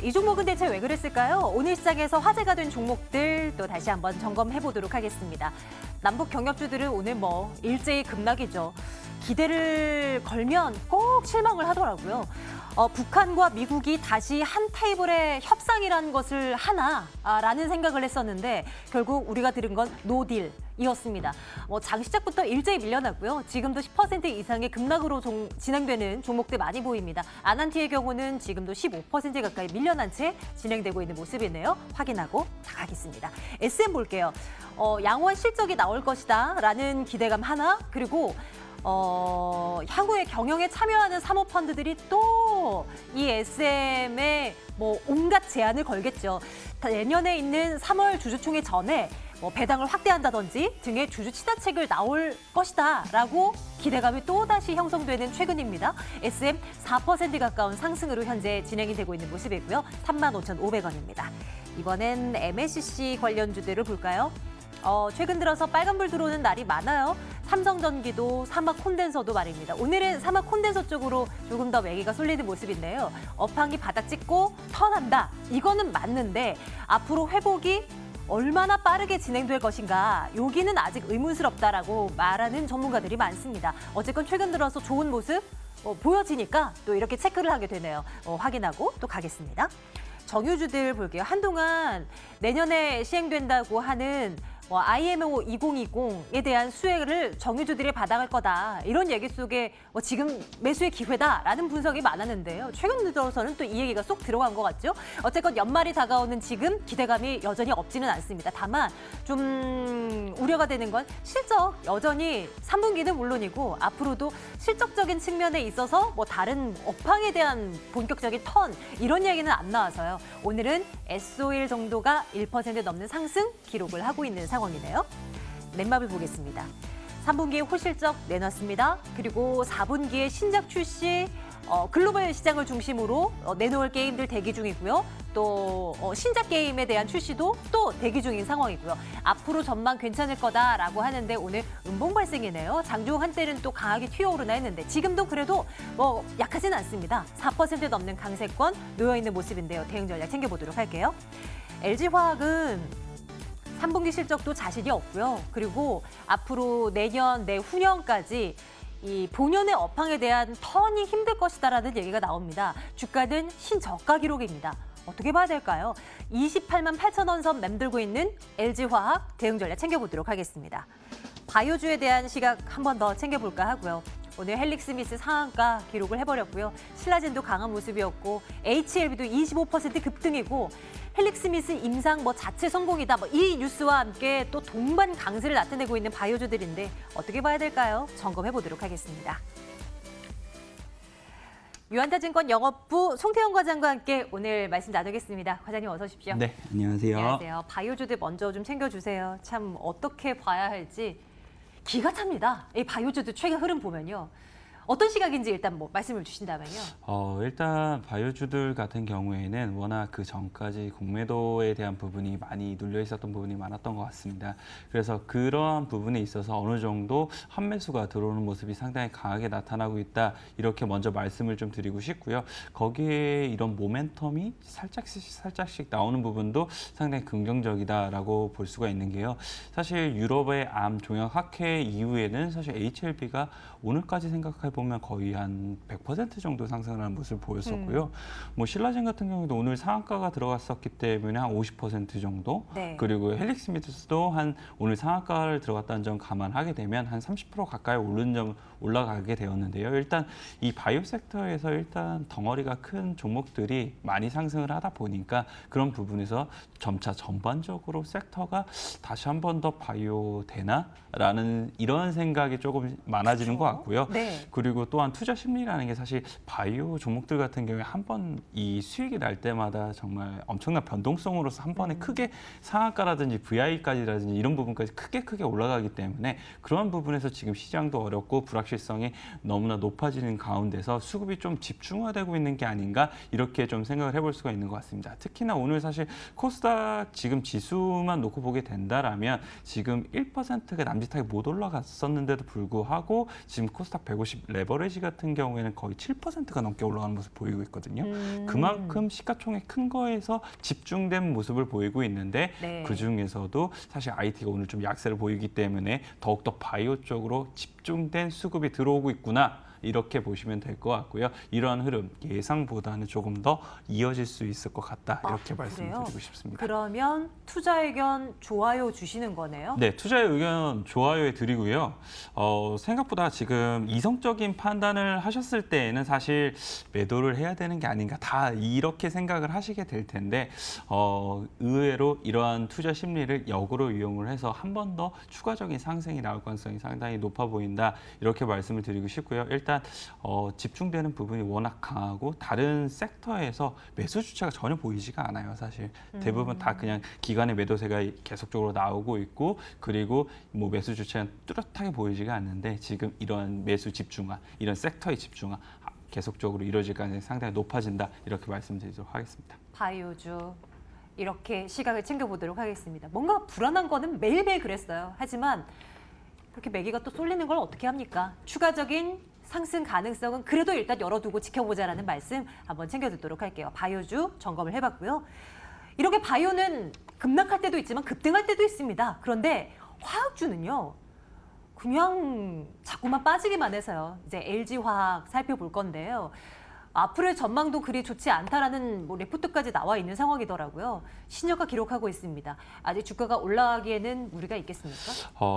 이 종목은 대체 왜 그랬을까요? 오늘 시장에서 화제가 된 종목들 또 다시 한번 점검해 보도록 하겠습니다. 남북 경협주들은 오늘 일제히 급락이죠. 기대를 걸면 꼭 실망을 하더라고요. 북한과 미국이 다시 한 테이블의 협상이라는 것을 하나라는 생각을 했었는데 결국 우리가 들은 건 노딜이었습니다. 장 시작부터 일제히 밀려났고요. 지금도 10% 이상의 급락으로 진행되는 종목들 많이 보입니다. 아난티의 경우는 지금도 15% 가까이 밀려난 채 진행되고 있는 모습이네요. 확인하고 나가겠습니다. SM 볼게요. 양호한 실적이 나올 것이다 라는 기대감 하나, 그리고 향후에 경영에 참여하는 사모펀드들이 또 이 SM에 온갖 제한을 걸겠죠. 내년에 있는 3월 주주총회 전에 배당을 확대한다든지 등의 주주 친화책을 나올 것이다라고 기대감이 또다시 형성되는 최근입니다. SM 4% 가까운 상승으로 현재 진행이 되고 있는 모습이고요. 35,500원입니다. 이번엔 MSCC 관련주들을 볼까요? 최근 들어서 빨간불 들어오는 날이 많아요. 삼성전기도, 사막콘덴서도 말입니다. 오늘은 사막콘덴서 쪽으로 조금 더 매기가 쏠리는 모습인데요. 업황이 바닥 찍고 턴한다. 이거는 맞는데 앞으로 회복이 얼마나 빠르게 진행될 것인가, 여기는 아직 의문스럽다라고 말하는 전문가들이 많습니다. 어쨌건 최근 들어서 좋은 모습 보여지니까 또 이렇게 체크를 하게 되네요. 확인하고 또 가겠습니다. 정유주들 볼게요. 한동안 내년에 시행된다고 하는 IMO 2020에 대한 수혜를 정유주들이 받아갈 거다. 이런 얘기 속에 지금 매수의 기회다라는 분석이 많았는데요. 최근 들어서는 또 이 얘기가 쏙 들어간 것 같죠. 어쨌건 연말이 다가오는 지금 기대감이 여전히 없지는 않습니다. 다만 좀 우려가 되는 건 실적 여전히 3분기는 물론이고 앞으로도 실적적인 측면에 있어서 다른 업황에 대한 본격적인 턴 이런 얘기는 안 나와서요. 오늘은 SO일 정도가 1% 넘는 상승 기록을 하고 있는 상황이네요. 넷마블 보겠습니다. 3분기에 호실적 내놨습니다. 그리고 4분기에 신작 출시, 글로벌 시장을 중심으로 내놓을 게임들 대기 중이고요. 또 신작 게임에 대한 출시도 또 대기 중인 상황이고요. 앞으로 전망 괜찮을 거다라고 하는데 오늘 음봉 발생이네요. 장중 한때는 또 강하게 튀어오르나 했는데 지금도 그래도 약하진 않습니다. 4% 넘는 강세권 놓여있는 모습인데요. 대응 전략 챙겨보도록 할게요. LG화학은 3분기 실적도 자신이 없고요. 그리고 앞으로 내년, 내후년까지 이 본연의 업황에 대한 턴이 힘들 것이다라는 얘기가 나옵니다. 주가는 신저가 기록입니다. 어떻게 봐야 될까요? 28만 8천 원 선 맴돌고 있는 LG화학 대응 전략 챙겨보도록 하겠습니다. 바이오주에 대한 시각 한 번 더 챙겨볼까 하고요. 오늘 헬릭스미스 상한가 기록을 해버렸고요. 신라젠도 강한 모습이었고 HLB도 25% 급등이고 헬릭스미스 임상 자체 성공이다. 이 뉴스와 함께 또 동반 강세를 나타내고 있는 바이오주들인데 어떻게 봐야 될까요? 점검해보도록 하겠습니다. 유한타증권 영업부 송태영 과장과 함께 오늘 말씀 나누겠습니다. 과장님 어서 오십시오. 네, 안녕하세요. 안녕하세요. 바이오주들 먼저 좀 챙겨주세요. 참 어떻게 봐야 할지 기가 찹니다. 이 바이오주들 최근 흐름 보면요. 어떤 시각인지 일단 말씀을 주신다면요. 일단 바이오주들 같은 경우에는 워낙 그 전까지 공매도에 대한 부분이 많이 눌려 있었던 부분이 많았던 것 같습니다. 그래서 그러한 부분에 있어서 어느 정도 환매수가 들어오는 모습이 상당히 강하게 나타나고 있다. 이렇게 먼저 말씀을 좀 드리고 싶고요. 거기에 이런 모멘텀이 살짝씩 나오는 부분도 상당히 긍정적이다라고 볼 수가 있는 게요. 사실 유럽의 암 종양 확해 이후에는 사실 HLB가 오늘까지 생각해 보면 거의 한 100% 정도 상승을 하는 모습을 보였었고요. 신라젠 같은 경우도 오늘 상한가가 들어갔었기 때문에 한 50% 정도. 네. 그리고 헬릭스미스도 오늘 상한가를 들어갔다는 점 감안하게 되면 한 30% 가까이 올라가게 되었는데요. 일단 이 바이오 섹터에서 일단 덩어리가 큰 종목들이 많이 상승을 하다 보니까 그런 부분에서 점차 전반적으로 섹터가 다시 한 번 더 바이오 되나라는 이런 생각이 조금 많아지는 것 같고요. 네. 그리고 또한 투자 심리라는 게 사실 바이오 종목들 같은 경우에 한 번 이 수익이 날 때마다 정말 엄청난 변동성으로서 한 번에 크게 상한가라든지 VI까지라든지 이런 부분까지 크게 올라가기 때문에 그런 부분에서 지금 시장도 어렵고 불확실성이 너무나 높아지는 가운데서 수급이 좀 집중화되고 있는 게 아닌가 이렇게 좀 생각을 해볼 수가 있는 것 같습니다. 특히나 오늘 사실 코스닥 지금 지수만 놓고 보게 된다라면 지금 1%가 남짓하게 못 올라갔었는데도 불구하고 지금 코스닥 150 레버리지 같은 경우에는 거의 7%가 넘게 올라가는 모습 보이고 있거든요. 그만큼 시가총액 큰 거에서 집중된 모습을 보이고 있는데 네. 그중에서도 사실 IT가 오늘 좀 약세를 보이기 때문에 더욱더 바이오 쪽으로 집중된 수급이 들어오고 있구나. 이렇게 보시면 될 것 같고요. 이러한 흐름 예상보다는 조금 더 이어질 수 있을 것 같다. 이렇게 말씀드리고 싶습니다. 그러면 투자 의견 좋아요 주시는 거네요? 네, 투자의 의견 좋아요에 드리고요. 생각보다 지금 이성적인 판단을 하셨을 때에는 사실 매도를 해야 되는 게 아닌가 다 이렇게 생각을 하시게 될 텐데 의외로 이러한 투자 심리를 역으로 이용을 해서 한 번 더 추가적인 상승이 나올 가능성이 상당히 높아 보인다. 이렇게 말씀을 드리고 싶고요. 일단 집중되는 부분이 워낙 강하고 다른 섹터에서 매수 주체가 전혀 보이지가 않아요. 사실 대부분 다 그냥 기관의 매도세가 계속적으로 나오고 있고 그리고 뭐 매수 주체는 뚜렷하게 보이지가 않는데 지금 이런 매수 집중화, 이런 섹터의 집중화 계속적으로 이루어질 가능성이 상당히 높아진다. 이렇게 말씀드리도록 하겠습니다. 바이오주 이렇게 시각을 챙겨보도록 하겠습니다. 뭔가 불안한 거는 매일매일 그랬어요. 하지만 그렇게 매기가 또 쏠리는 걸 어떻게 합니까? 추가적인 상승 가능성은 그래도 일단 열어두고 지켜보자라는 말씀 한번 챙겨듣도록 할게요. 바이오주 점검을 해봤고요. 이렇게 바이오는 급락할 때도 있지만 급등할 때도 있습니다. 그런데 화학주는요. 그냥 자꾸만 빠지기만 해서요. 이제 LG화학 살펴볼 건데요. 앞으로의 전망도 그리 좋지 않다라는 레포트까지 나와 있는 상황이더라고요. 신여가 기록하고 있습니다. 아직 주가가 올라가기에는 무리가 있겠습니까?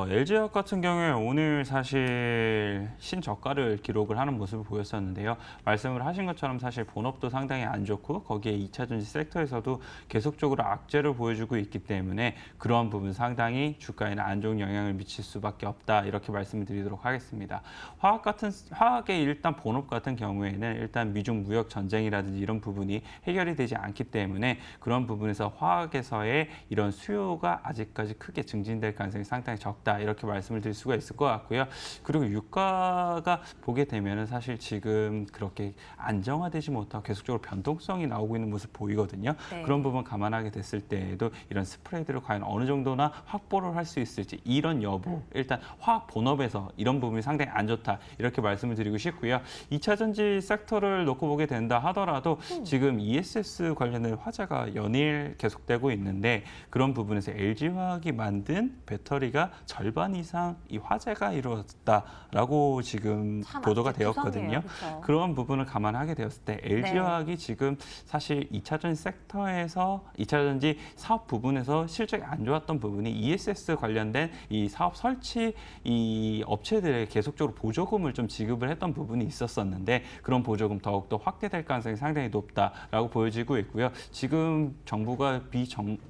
LG화학 같은 경우에 오늘 사실 신저가를 기록을 하는 모습을 보였었는데요. 말씀을 하신 것처럼 사실 본업도 상당히 안 좋고 거기에 2차 전지 섹터에서도 계속적으로 악재를 보여주고 있기 때문에 그러한 부분 상당히 주가에는 안 좋은 영향을 미칠 수밖에 없다. 이렇게 말씀을 드리도록 하겠습니다. 화학의 일단 본업 같은 경우에는 일단 미중 무역 전쟁이라든지 이런 부분이 해결이 되지 않기 때문에 그런 부분에서 화학에서의 이런 수요가 아직까지 크게 증진될 가능성이 상당히 적다 이렇게 말씀을 드릴 수가 있을 것 같고요. 그리고 유가가 보게 되면은 사실 지금 그렇게 안정화되지 못하고 계속적으로 변동성이 나오고 있는 모습 보이거든요. 네. 그런 부분 감안하게 됐을 때에도 이런 스프레드를 과연 어느 정도나 확보를 할 수 있을지 이런 여부 일단 화학 본업에서 이런 부분이 상당히 안 좋다 이렇게 말씀을 드리고 싶고요. 2차 전지 섹터를 놓고 보게 된다 하더라도 지금 ESS 관련된 화제가 연일 계속되고 있는데 그런 부분에서 LG화학이 만든 배터리가 절반 이상 이 화재가 이루어졌다라고 지금 보도가 되었거든요. 그렇죠. 그런 부분을 감안하게 되었을 때 LG화학이 지금 사실 2차 전지 섹터에서 2차 전지 사업 부분에서 실적이 안 좋았던 부분이 ESS 관련된 이 사업 설치 이 업체들에 계속적으로 보조금을 좀 지급을 했던 부분이 있었었는데 그런 보조금 더욱더 확대될 가능성이 상당히 높다라고 보여지고 있고요. 지금 정부가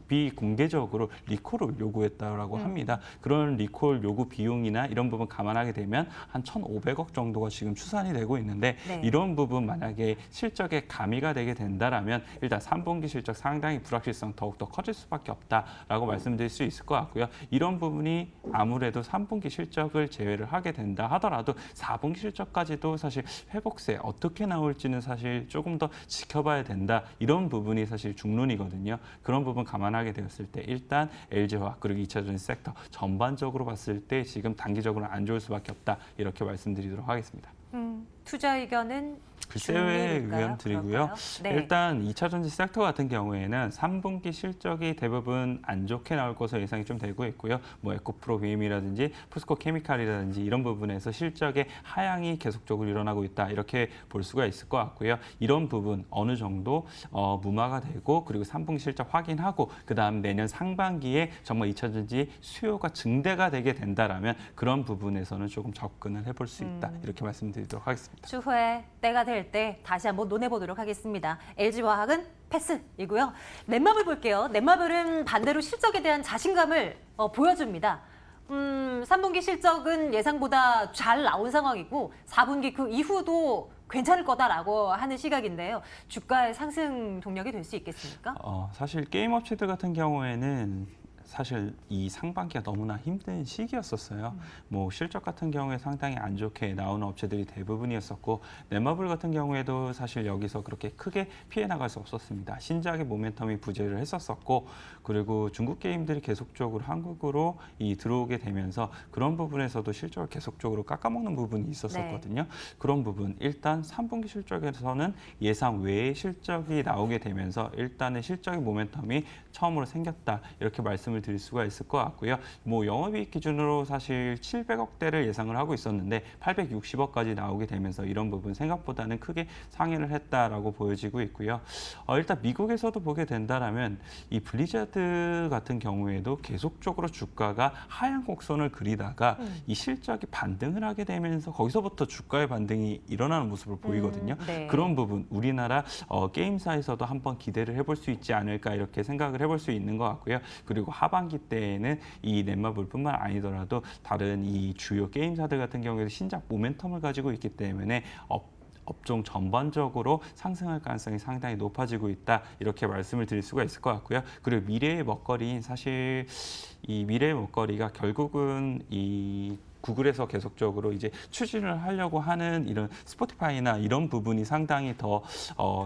비공개적으로 리콜을 요구했다라고 합니다. 그런 리콜 요구 비용이나 이런 부분 감안하게 되면 한 1,500억 정도가 지금 추산이 되고 있는데 네. 이런 부분 만약에 실적에 가미가 되게 된다라면 일단 3분기 실적 상당히 불확실성 더욱더 커질 수밖에 없다라고 말씀드릴 수 있을 것 같고요. 이런 부분이 아무래도 3분기 실적을 제외를 하게 된다 하더라도 4분기 실적까지도 사실 회복세 어떻게 나올지는 사실 조금 더 지켜봐야 된다. 이런 부분이 사실 중론이거든요. 그런 부분 감안하게 되었을 때 일단 LG화학 그리고 2차 전지 섹터 전반적으로 봤을 때 지금 단기적으로 안 좋을 수밖에 없다. 이렇게 말씀드리도록 하겠습니다. 투자 의견은 글쎄의 중론일까요? 의견 드리고요. 그럴까요? 네. 일단 2차 전지 섹터 같은 경우에는 3분기 실적이 대부분 안 좋게 나올 것으로 예상이 좀 되고 있고요. 뭐 에코프로 비엠이라든지 포스코 케미칼이라든지 이런 부분에서 실적의 하향이 계속적으로 일어나고 있다. 이렇게 볼 수가 있을 것 같고요. 이런 부분 어느 정도 무마가 되고 그리고 3분기 실적 확인하고 그다음 내년 상반기에 정말 2차 전지 수요가 증대가 되게 된다라면 그런 부분에서는 조금 접근을 해볼 수 있다. 이렇게 말씀드리도록 하겠습니다. 추후에 때가 될 때 다시 한번 논해보도록 하겠습니다. LG화학은 패스이고요. 넷마블 볼게요. 넷마블은 반대로 실적에 대한 자신감을 보여줍니다. 3분기 실적은 예상보다 잘 나온 상황이고 4분기 그 이후도 괜찮을 거다라고 하는 시각인데요. 주가의 상승 동력이 될 수 있겠습니까? 사실 게임 업체들 같은 경우에는 사실 이 상반기가 너무나 힘든 시기였었어요. 뭐 실적 같은 경우에 상당히 안 좋게 나오는 업체들이 대부분이었었고 넷마블 같은 경우에도 사실 여기서 그렇게 크게 피해 나갈 수 없었습니다. 신작의 모멘텀이 부재를 했었었고 그리고 중국 게임들이 계속적으로 한국으로 들어오게 되면서 그런 부분에서도 실적을 계속적으로 깎아먹는 부분이 있었었거든요. 그런 부분 일단 3분기 실적에서는 예상 외의 실적이 나오게 되면서 일단은 실적의 모멘텀이 처음으로 생겼다 이렇게 말씀을 드릴 수가 있을 것 같고요. 뭐 영업이익 기준으로 사실 700억대를 예상을 하고 있었는데 860억까지 나오게 되면서 이런 부분 생각보다는 크게 상회를 했다라고 보여지고 있고요. 일단 미국에서도 보게 된다라면 이 블리자드 같은 경우에도 계속적으로 주가가 하향 곡선을 그리다가 이 실적이 반등을 하게 되면서 거기서부터 주가의 반등이 일어나는 모습을 보이거든요. 네. 그런 부분 우리나라 게임사에서도 한번 기대를 해볼 수 있지 않을까 이렇게 생각을 해볼 수 있는 것 같고요. 그리고 하반기 때에는 이 넷마블뿐만 아니더라도 다른 이 주요 게임사들 같은 경우에도 신작 모멘텀을 가지고 있기 때문에 업종 전반적으로 상승할 가능성이 상당히 높아지고 있다 이렇게 말씀을 드릴 수가 있을 것 같고요. 그리고 미래의 먹거리인 사실 이 미래의 먹거리가 결국은 이 구글에서 계속적으로 이제 추진을 하려고 하는 이런 스포티파이나 이런 부분이 상당히 더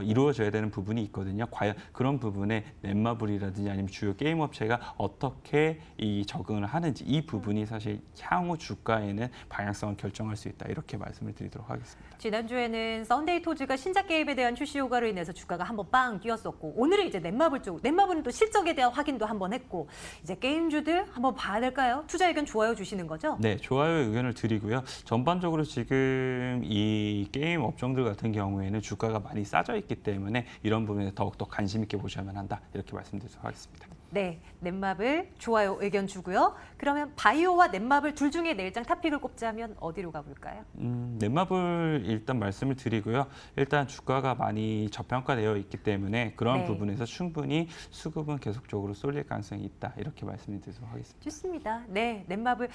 이루어져야 되는 부분이 있거든요. 과연 그런 부분에 넷마블이라든지 아니면 주요 게임 업체가 어떻게 이 적응을 하는지 이 부분이 사실 향후 주가에는 방향성을 결정할 수 있다 이렇게 말씀을 드리도록 하겠습니다. 지난주에는 썬데이 토즈가 신작 게임에 대한 출시 효과로 인해서 주가가 한번 빵 뛰었었고 오늘은 이제 넷마블 쪽, 넷마블은 또 실적에 대한 확인도 한번 했고 이제 게임주들 한번 봐야 될까요? 투자 의견 좋아요 주시는 거죠? 네, 좋아요 의견을 드리고요. 전반적으로 지금 이 게임 업종들 같은 경우에는 주가가 많이 싸져 있기 때문에 이런 부분에 더욱더 관심 있게 보셔야만 한다 이렇게 말씀드리도록 하겠습니다. 네, 넷마블 좋아요 의견 주고요. 그러면 바이오와 넷마블 둘 중에 내일장 탑픽을 꼽자면 어디로 가볼까요? 넷마블 일단 말씀을 드리고요. 일단 주가가 많이 저평가되어 있기 때문에 그런 네. 부분에서 충분히 수급은 계속적으로 쏠릴 가능성이 있다 이렇게 말씀드리도록 하겠습니다. 좋습니다. 네, 넷마블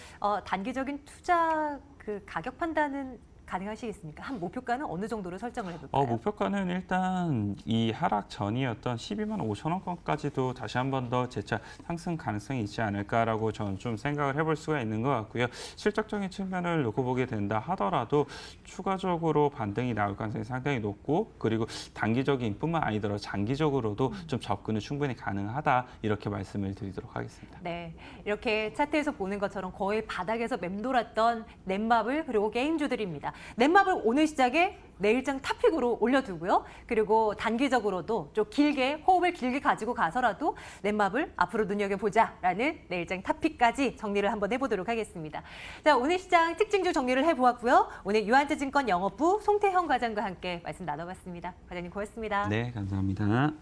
단기적인 투자 그 가격 판단은 가능하시겠습니까? 한 목표가는 어느 정도로 설정을 해볼까요? 목표가는 일단 이 하락 전이었던 12만 5천 원권까지도 다시 한 번 더 재차 상승 가능성이 있지 않을까라고 저는 좀 생각을 해볼 수가 있는 것 같고요. 실적적인 측면을 놓고 보게 된다 하더라도 추가적으로 반등이 나올 가능성이 상당히 높고 그리고 단기적인 뿐만 아니더라도 장기적으로도 좀 접근은 충분히 가능하다 이렇게 말씀을 드리도록 하겠습니다. 네, 이렇게 차트에서 보는 것처럼 거의 바닥에서 맴돌았던 넷마블 그리고 게임주들입니다. 넷마블 오늘 시작에 내일장 탑픽으로 올려두고요. 그리고 단기적으로도 좀 길게 호흡을 길게 가지고 가서라도 넷마블 앞으로 눈여겨보자라는 내일장 탑픽까지 정리를 한번 해보도록 하겠습니다. 자, 오늘 시장 특징주 정리를 해보았고요. 오늘 유한투증권 영업부 송태형 과장과 함께 말씀 나눠봤습니다. 과장님 고맙습니다. 네, 감사합니다.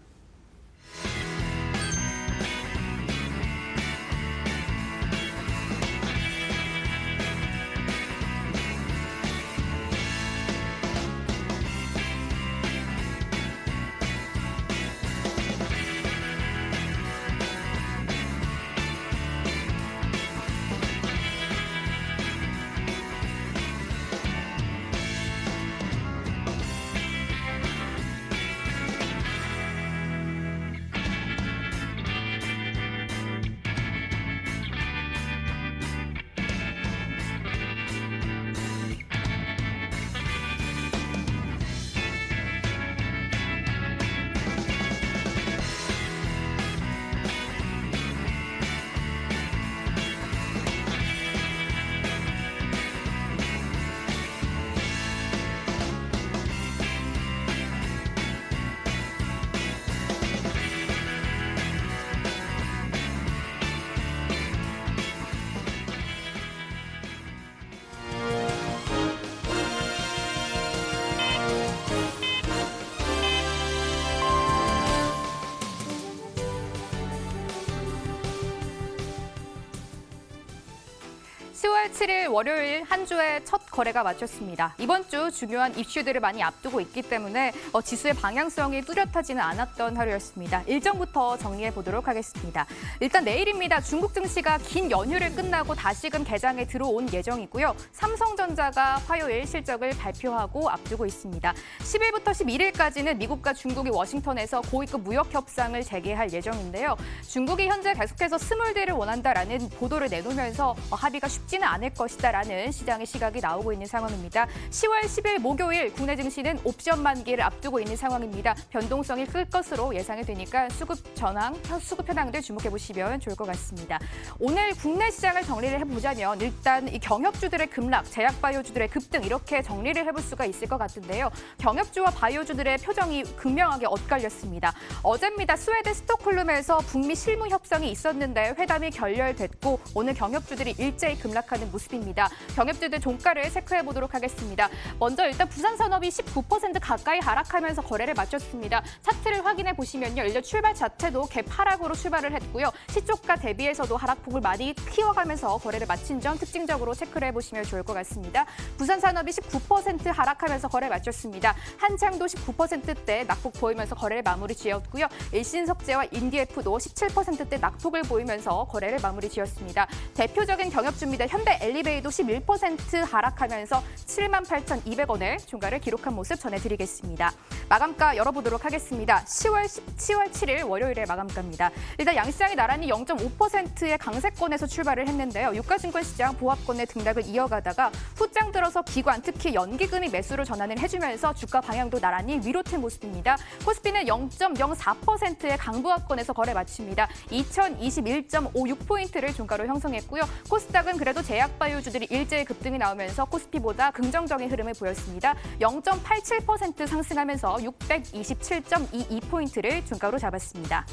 7일 월요일 한 주의 첫 거래가 마쳤습니다. 이번 주 중요한 이슈들을 많이 앞두고 있기 때문에 지수의 방향성이 뚜렷하지는 않았던 하루였습니다. 일정부터 정리해 보도록 하겠습니다. 일단 내일입니다. 중국 증시가 긴 연휴를 끝나고 다시금 개장에 들어온 예정이고요. 삼성전자가 화요일 실적을 발표하고 앞두고 있습니다. 10일부터 11일까지는 미국과 중국이 워싱턴에서 고위급 무역 협상을 재개할 예정인데요. 중국이 현재 계속해서 스몰딜을 원한다라는 보도를 내놓으면서 합의가 쉽지는 않을 것이다라는 시장의 시각이 나오고 있는 상황입니다. 10월 10일 목요일 국내 증시는 옵션 만기를 앞두고 있는 상황입니다. 변동성이 클 것으로 예상이 되니까 수급 현황들 주목해 보시면 좋을 것 같습니다. 오늘 국내 시장을 정리를 해보자면 일단 이 경협주들의 급락, 제약바이오주들의 급등 이렇게 정리를 해볼 수가 있을 것 같은데요. 경협주와 바이오주들의 표정이 극명하게 엇갈렸습니다. 어제입니다. 스웨덴 스톡홀름에서 북미 실무 협상이 있었는데 회담이 결렬됐고 오늘 경협주들이 일제히 급락하는 모습입니다. 경협주들 종가를 체크해 보도록 하겠습니다. 먼저 일단 부산산업이 19% 가까이 하락하면서 거래를 마쳤습니다. 차트를 확인해 보시면요. 일단 출발 자체도 갭하락으로 출발을 했고요. 시초가 대비해서도 하락폭을 많이 키워가면서 거래를 마친 점 특징적으로 체크를 해보시면 좋을 것 같습니다. 부산산업이 19% 하락하면서 거래 마쳤습니다. 한창도 19%대 낙폭 보이면서 거래를 마무리 지었고요. 일신석재와 인디에프도 17%대 낙폭을 보이면서 거래를 마무리 지었습니다. 대표적인 경협주입니다. 현대엘리베이도 11% 하락하면서 78,200원의 종가를 기록한 모습 전해드리겠습니다. 마감가 열어보도록 하겠습니다. 10월 7일 월요일에 마감가입니다. 일단 양시장이 나란히 0.5%의 강세권에서 출발을 했는데요. 유가증권 시장 보합권의 등락을 이어가다가 후장 들어서 기관, 특히 연기금이 매수를 전환을 해주면서 주가 방향도 나란히 위로 튼 모습입니다. 코스피는 0.04%의 강보합권에서 거래 마칩니다. 2021.56포인트를 종가로 형성했고요. 코스닥은 그래도 제약바이오주들이 일제히 급등이 나오면서 코스피보다 긍정적인 흐름을 보였습니다. 0.87% 상승하면서 627.22포인트를 종가로 잡았습니다.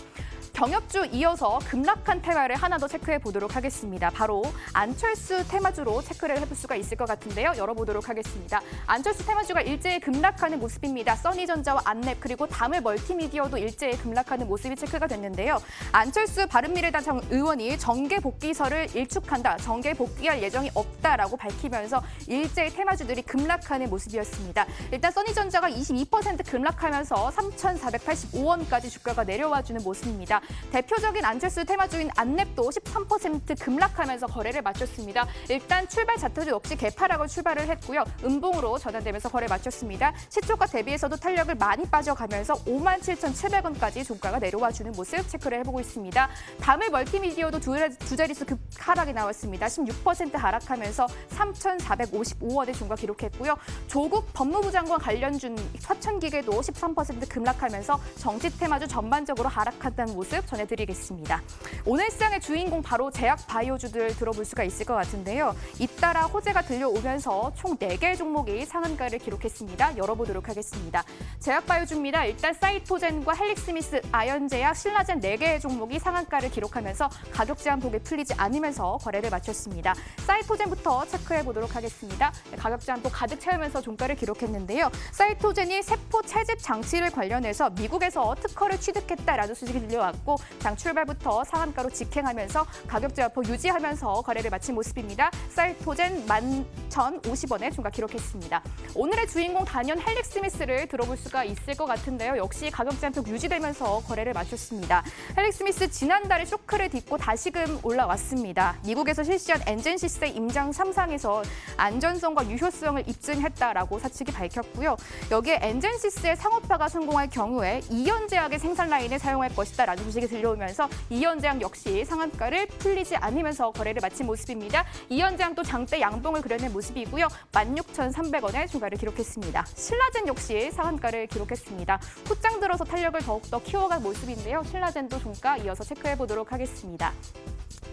경협주 이어서 급락한 테마를 하나 더 체크해 보도록 하겠습니다. 바로 안철수 테마주로 체크를 해볼 수가 있을 것 같은데요. 열어보도록 하겠습니다. 안철수 테마주가 일제히 급락하는 모습입니다. 써니전자와 안랩 그리고 다물 멀티미디어도 일제히 급락하는 모습이 체크가 됐는데요. 안철수 바른미래당 의원이 정계 복귀설을 일축한다. 정계 복귀할 예정이 없다라고 밝히면서 일제히 테마주들이 급락하는 모습이었습니다. 일단 써니전자가 22% 급락하면서 3,485원까지 주가가 내려와주는 모습입니다. 대표적인 안철수 테마주인 안랩도 13% 급락하면서 거래를 마쳤습니다. 일단 출발 자체도 역시 개파락을 출발을 했고요. 음봉으로 전환되면서 거래 마쳤습니다. 시초가 대비해서도 탄력을 많이 빠져가면서 57,700원까지 종가가 내려와주는 모습 체크를 해보고 있습니다. 다물 멀티미디어도 두 자릿수 하락이 나왔습니다. 16% 하락하면서 3,455원의 종가 기록했고요. 조국 법무부 장관 관련준 서천기계도 13% 급락하면서 정치 테마주 전반적으로 하락한다는 모습 전해드리겠습니다. 오늘 시장의 주인공 바로 제약 바이오주들 들어볼 수가 있을 것 같은데요. 잇따라 호재가 들려오면서 총 4개의 종목이 상한가를 기록했습니다. 열어보도록 하겠습니다. 제약 바이오주입니다. 일단 사이토젠과 헬릭스미스, 아연제약, 신라젠 4개의 종목이 상한가를 기록하면서 가격 제한폭이 풀리지 않으면서 거래를 마쳤습니다. 사이토젠부터 체크해 보도록 하겠습니다. 가격 제한폭 가득 채우면서 종가를 기록했는데요. 사이토젠이 세포 채집 장치를 관련해서 미국에서 특허를 취득했다라는 소식이 들려왔고 장 출발부터 상한가로 직행하면서 가격 제한폭 유지하면서 거래를 마친 모습입니다. 사이토젠 11,050원에 종가 기록했습니다. 오늘의 주인공 단연 헬릭스미스를 들어볼 수가 있을 것 같은데요. 역시 가격 제한폭 유지되면서 거래를 마쳤습니다. 헬릭스미스 지난달에 쇼크를 딛고 다시금 올라왔습니다. 미국에서 실시한 엔젠시스의 임상 3상에서 안전성과 유효성을 입증했다라고 사측이 밝혔고요. 여기에 엔젠시스의 상업화가 성공할 경우에 이연제약의 생산 라인을 사용할 것이다라는 소식이 들려오면서 이연제약 역시 상한가를 풀리지 않으면서 거래를 마친 모습입니다. 이연제약도 장대 양봉을 그려낸 모습이고요. 16,300원의 종가를 기록했습니다. 신라젠 역시 상한가를 기록했습니다. 후장 들어서 탄력을 더욱더 키워간 모습인데요. 신라젠도 종가 이어서 체크해 보도록 하겠습니다.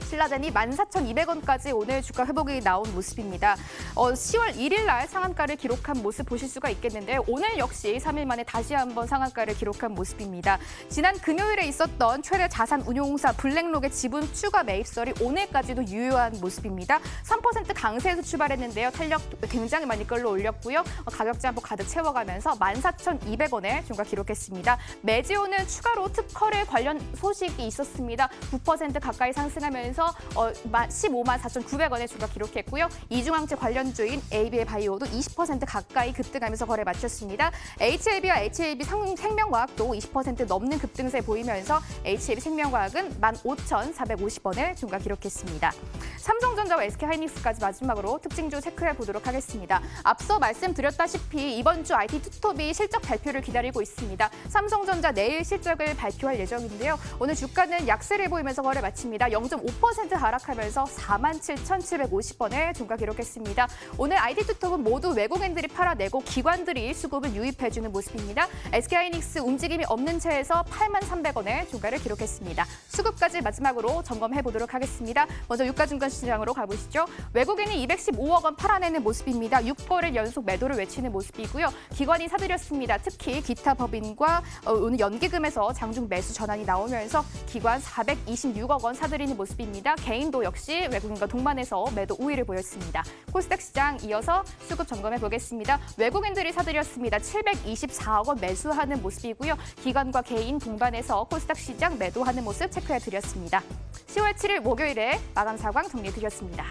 신라젠이 14,200원까지 오늘 주가 회복이 나온 모습입니다. 10월 1일 날 상한가를 기록한 모습 보실 수가 있겠는데요. 오늘 역시 3일 만에 다시 한번 상한가를 기록한 모습입니다. 지난 금요일에 있었던 최대 자산 운용사 블랙록의 지분 추가 매입설이 오늘까지도 유효한 모습입니다. 3% 강세에서 출발했는데요. 탄력 굉장히 많이 끌어올렸고요. 가격 제한폭 가득 채워가면서 14,200원에 종가 기록했습니다. 메지오는 추가로 특허를 관련 소식이 있었습니다. 9% 가까이 상승하면서 나오면서 15만 4,900원의 주가 기록했고요. 이중항체 관련주인 ABA 바이오도 20% 가까이 급등하면서 거래 마쳤습니다. HLB와 HLB 생명과학도 20% 넘는 급등세 보이면서 HLB 생명과학은 15,450원을 중가 기록했습니다. 삼성전자와 SK하이닉스까지 마지막으로 특징주 체크해 보도록 하겠습니다. 앞서 말씀드렸다시피 이번 주 IT 투톱이 실적 발표를 기다리고 있습니다. 삼성전자 내일 실적을 발표할 예정인데요. 오늘 주가는 약세를 보이면서 거래 마칩니다. 0.5% 하락하면서 47,750원을 중가 기록했습니다. 오늘 IT 투톱은 모두 외국인들이 팔아내고 기관들이 수급을 유입해주는 모습입니다. SK하이닉스 움직임이 없는 채에서 83,300원의 중가를 기록했습니다. 수급까지 마지막으로 점검해 보도록 하겠습니다. 먼저 유가증권시장으로 가보시죠. 외국인이 215억 원 팔아내는 모습입니다. 6거래일 연속 매도를 외치는 모습이고요. 기관이 사들였습니다. 특히 기타 법인과 오늘 연기금에서 장중 매수 전환이 나오면서 기관 426억 원 사들이는 모습입니다. 개인도 역시 외국인과 동반해서 매도 우위를 보였습니다. 코스닥 시장 이어서 수급 점검해 보겠습니다. 외국인들이 사들였습니다. 724억 원 매수하는 모습이고요. 기관과 개인 동반해서 코스닥 시장 매도하는 모습 체크해 드렸습니다. 10월 7일 목요일에 마감 사광 정리해 드렸습니다.